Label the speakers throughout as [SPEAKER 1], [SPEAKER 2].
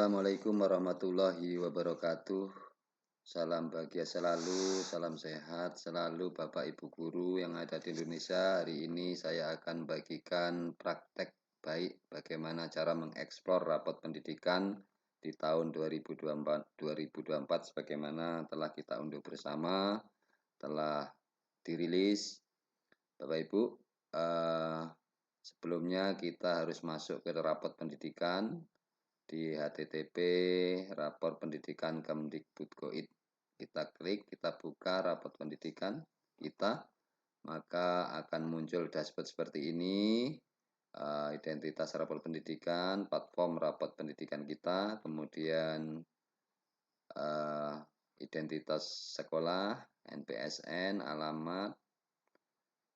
[SPEAKER 1] Assalamualaikum warahmatullahi wabarakatuh. Salam bahagia selalu, salam sehat selalu Bapak Ibu guru yang ada di Indonesia. Hari ini saya akan bagikan praktek baik bagaimana cara mengeksplor rapot pendidikan di tahun 2024 sebagaimana telah kita unduh bersama, telah dirilis. Bapak Ibu, sebelumnya kita harus masuk ke rapot pendidikan di http rapor pendidikan Kemdikbud.go.id. Kita klik, kita buka rapot pendidikan kita, maka akan muncul dashboard seperti ini. Identitas rapor pendidikan, platform rapot pendidikan kita, kemudian identitas sekolah, NPSN, alamat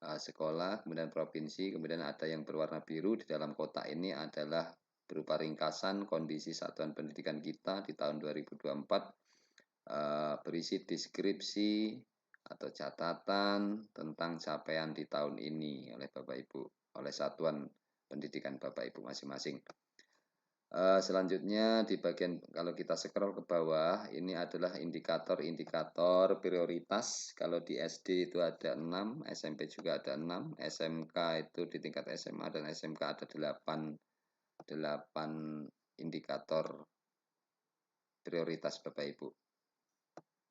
[SPEAKER 1] sekolah, kemudian provinsi, kemudian ada yang berwarna biru. Di dalam kotak ini adalah berupa ringkasan kondisi satuan pendidikan kita di tahun 2024, berisi deskripsi atau catatan tentang capaian di tahun ini oleh Bapak Ibu, oleh satuan pendidikan Bapak Ibu masing-masing. Selanjutnya di bagian kalau kita scroll ke bawah, ini adalah indikator-indikator prioritas. Kalau di SD itu ada 6, SMP juga ada 6, SMK itu di tingkat SMA dan SMK ada 8 indikator prioritas Bapak Ibu.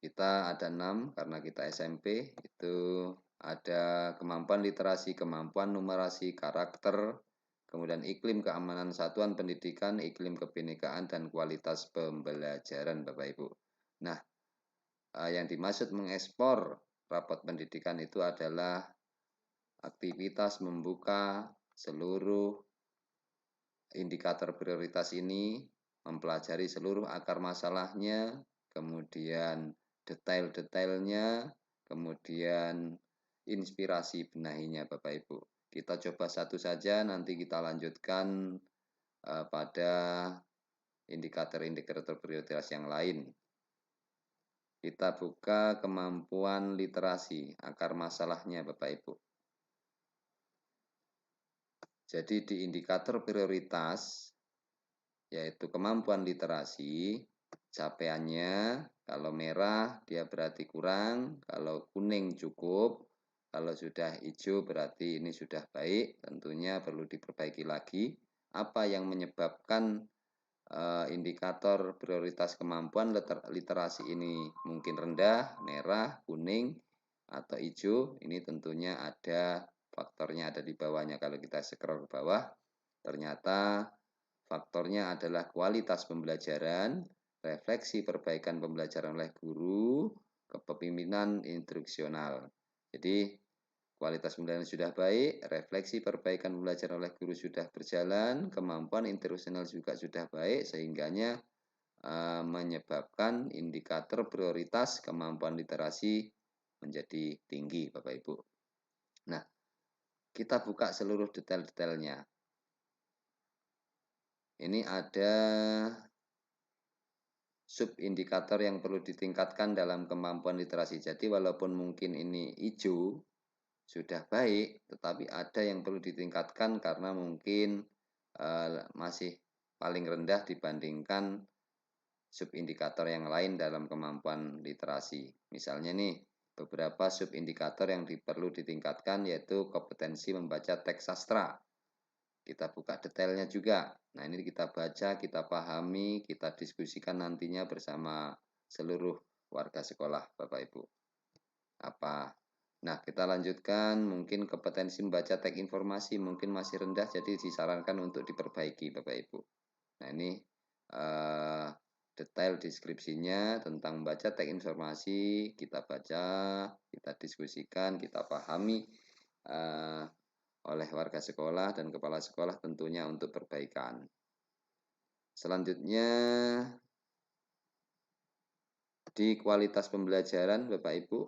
[SPEAKER 1] Kita ada 6 karena kita SMP, itu ada kemampuan literasi, kemampuan numerasi, karakter, kemudian iklim keamanan satuan pendidikan, iklim kebinekaan, dan kualitas pembelajaran Bapak Ibu. Nah, yang dimaksud mengekspor rapot pendidikan itu adalah aktivitas membuka seluruh indikator prioritas ini, mempelajari seluruh akar masalahnya, kemudian detail-detailnya, kemudian inspirasi benahinya Bapak Ibu. Kita coba satu saja, nanti kita lanjutkan pada indikator-indikator prioritas yang lain. Kita buka kemampuan literasi, akar masalahnya Bapak Ibu. Jadi di indikator prioritas, yaitu kemampuan literasi, capaiannya kalau merah dia berarti kurang, kalau kuning cukup, kalau sudah hijau berarti ini sudah baik, tentunya perlu diperbaiki lagi. Apa yang menyebabkan indikator prioritas kemampuan literasi ini mungkin rendah, merah, kuning, atau hijau? Ini tentunya ada faktornya, ada di bawahnya. Kalau kita scroll ke bawah, ternyata faktornya adalah kualitas pembelajaran, refleksi perbaikan pembelajaran oleh guru, kepemimpinan instruksional. Jadi kualitas pembelajaran sudah baik, refleksi perbaikan pembelajaran oleh guru sudah berjalan, kemampuan instruksional juga sudah baik, sehingganya menyebabkan indikator prioritas kemampuan literasi menjadi tinggi Bapak Ibu. Nah, kita buka seluruh detail-detailnya. Ini ada subindikator yang perlu ditingkatkan dalam kemampuan literasi. Jadi walaupun mungkin ini hijau sudah baik, tetapi ada yang perlu ditingkatkan karena mungkin masih paling rendah dibandingkan subindikator yang lain dalam kemampuan literasi. Misalnya nih, beberapa subindikator yang perlu ditingkatkan yaitu kompetensi membaca teks sastra. Kita buka detailnya juga. Nah, ini kita baca, kita pahami, kita diskusikan nantinya bersama seluruh warga sekolah, Bapak Ibu. Apa? Nah, kita lanjutkan. Mungkin kompetensi membaca teks informasi mungkin masih rendah, jadi disarankan untuk diperbaiki, Bapak Ibu. Nah, ini detail deskripsinya tentang membaca teks informasi. Kita baca, kita diskusikan, kita pahami oleh warga sekolah dan kepala sekolah tentunya untuk perbaikan. Selanjutnya di kualitas pembelajaran Bapak Ibu,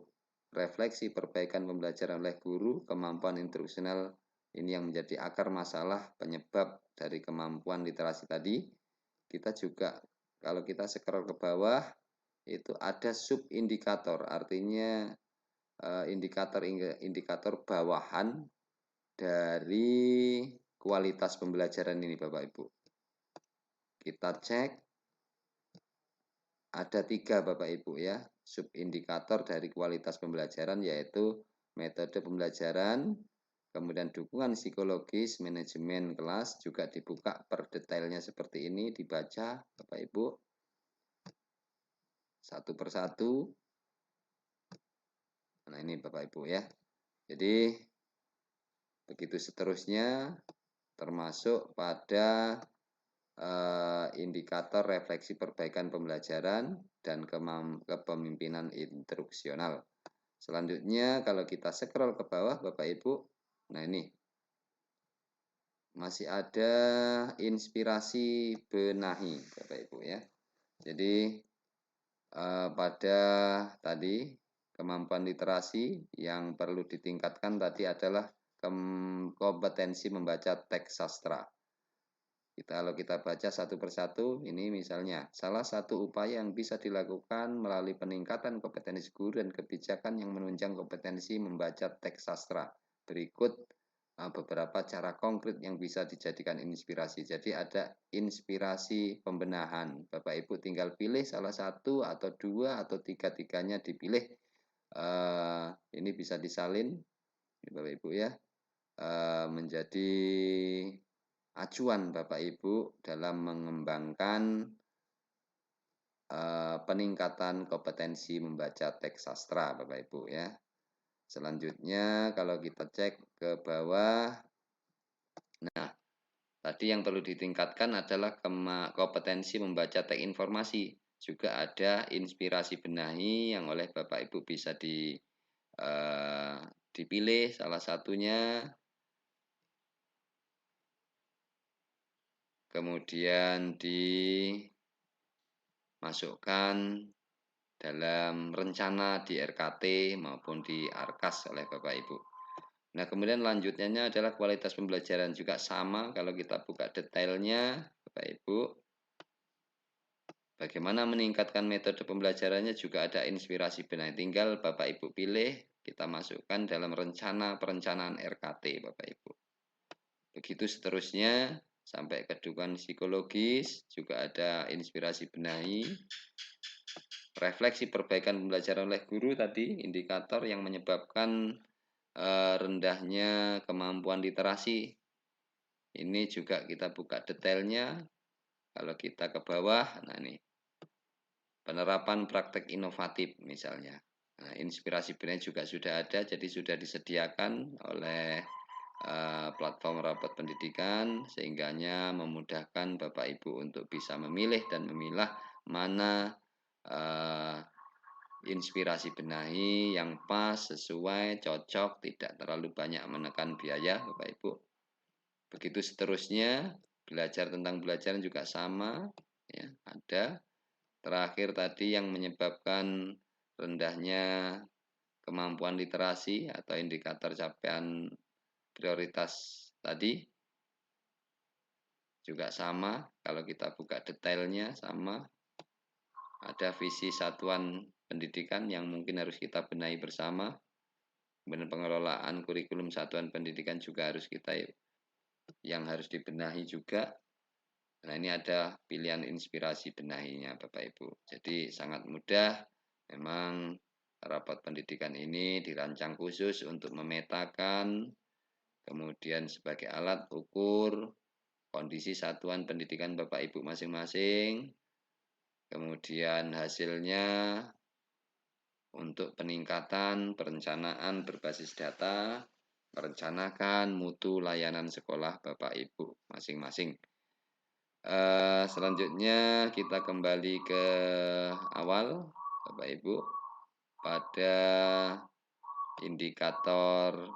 [SPEAKER 1] refleksi perbaikan pembelajaran oleh guru, kemampuan instruksional ini yang menjadi akar masalah penyebab dari kemampuan literasi tadi. Kita juga kalau kita scroll ke bawah itu ada subindikator, artinya indikator bawahan dari kualitas pembelajaran ini Bapak Ibu. Kita cek ada 3 Bapak Ibu ya, subindikator dari kualitas pembelajaran, yaitu metode pembelajaran, kemudian dukungan psikologis, manajemen kelas, juga dibuka per detailnya seperti ini, dibaca Bapak Ibu satu persatu. Nah ini Bapak Ibu ya. Jadi begitu seterusnya, termasuk pada indikator refleksi perbaikan pembelajaran dan kepemimpinan instruksional. Selanjutnya kalau kita scroll ke bawah Bapak Ibu, nah ini masih ada inspirasi benahi Bapak Ibu ya. Jadi pada tadi kemampuan literasi yang perlu ditingkatkan tadi adalah kompetensi membaca teks sastra. Kalau kita baca satu persatu, ini misalnya salah satu upaya yang bisa dilakukan melalui peningkatan kompetensi guru dan kebijakan yang menunjang kompetensi membaca teks sastra. Berikut beberapa cara konkret yang bisa dijadikan inspirasi. Jadi ada inspirasi pembenahan. Bapak Ibu tinggal pilih salah satu atau dua atau tiga-tiganya dipilih. Ini bisa disalin, Bapak Ibu ya, menjadi acuan Bapak Ibu dalam mengembangkan peningkatan kompetensi membaca teks sastra Bapak Ibu ya. Selanjutnya kalau kita cek ke bawah, nah tadi yang perlu ditingkatkan adalah kompetensi membaca teks informasi. Juga ada inspirasi benahi yang oleh Bapak Ibu bisa dipilih salah satunya. Kemudian dimasukkan dalam rencana di RKT maupun di Arkas oleh Bapak Ibu. Nah, kemudian lanjutnya adalah kualitas pembelajaran, juga sama kalau kita buka detailnya Bapak Ibu. Bagaimana meningkatkan metode pembelajarannya juga ada inspirasi benahi. Tinggal Bapak Ibu pilih, kita masukkan dalam rencana perencanaan RKT Bapak Ibu. Begitu seterusnya sampai ke dukungan psikologis, juga ada inspirasi benahi. Refleksi perbaikan pembelajaran oleh guru tadi, indikator yang menyebabkan rendahnya kemampuan literasi. Ini juga kita buka detailnya. Kalau kita ke bawah, nah ini penerapan praktek inovatif misalnya. Nah, inspirasi benahi juga sudah ada, jadi sudah disediakan oleh platform rapat pendidikan, sehingganya memudahkan Bapak Ibu untuk bisa memilih dan memilah mana inspirasi benahi yang pas, sesuai, cocok, tidak terlalu banyak menekan biaya Bapak Ibu. Begitu seterusnya, belajar tentang belajaran juga sama, ya, ada. Terakhir tadi yang menyebabkan rendahnya kemampuan literasi atau indikator capaian prioritas tadi juga sama. Kalau kita buka detailnya sama. Ada visi satuan pendidikan yang mungkin harus kita benahi bersama. Kemudian pengelolaan kurikulum satuan pendidikan juga harus harus dibenahi juga. Nah, ini ada pilihan inspirasi benahinya Bapak Ibu. Jadi sangat mudah. Memang rapat pendidikan ini dirancang khusus untuk memetakan, kemudian sebagai alat ukur kondisi satuan pendidikan Bapak Ibu masing-masing. Kemudian hasilnya untuk peningkatan perencanaan berbasis data, merencanakan mutu layanan sekolah Bapak Ibu masing-masing. Selanjutnya kita kembali ke awal Bapak Ibu pada indikator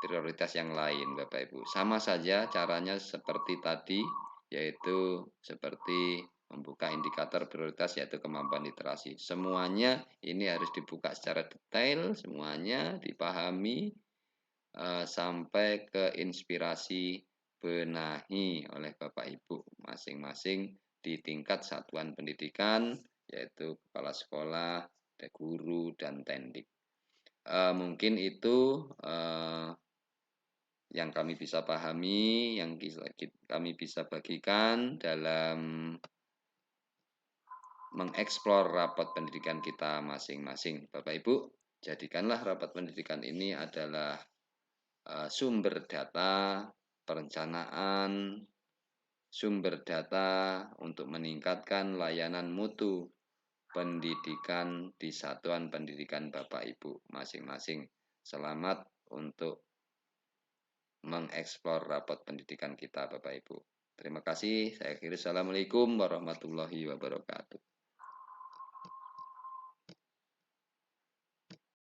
[SPEAKER 1] prioritas yang lain Bapak Ibu. Sama saja caranya seperti tadi, yaitu seperti membuka indikator prioritas yaitu kemampuan literasi. Semuanya ini harus dibuka secara detail, semuanya dipahami sampai ke inspirasi benahi oleh Bapak Ibu masing-masing di tingkat satuan pendidikan, yaitu kepala sekolah, guru, dan tendik. Mungkin itu yang kami bisa pahami, yang kami bisa bagikan dalam mengeksplor rapat pendidikan kita masing-masing. Bapak Ibu, jadikanlah rapat pendidikan ini adalah sumber data, perencanaan, sumber data untuk meningkatkan layanan mutu pendidikan di satuan pendidikan Bapak Ibu masing-masing. Selamat untuk mengeksplor rapat pendidikan kita Bapak Ibu. Terima kasih. Saya akhiri. Assalamualaikum warahmatullahi wabarakatuh.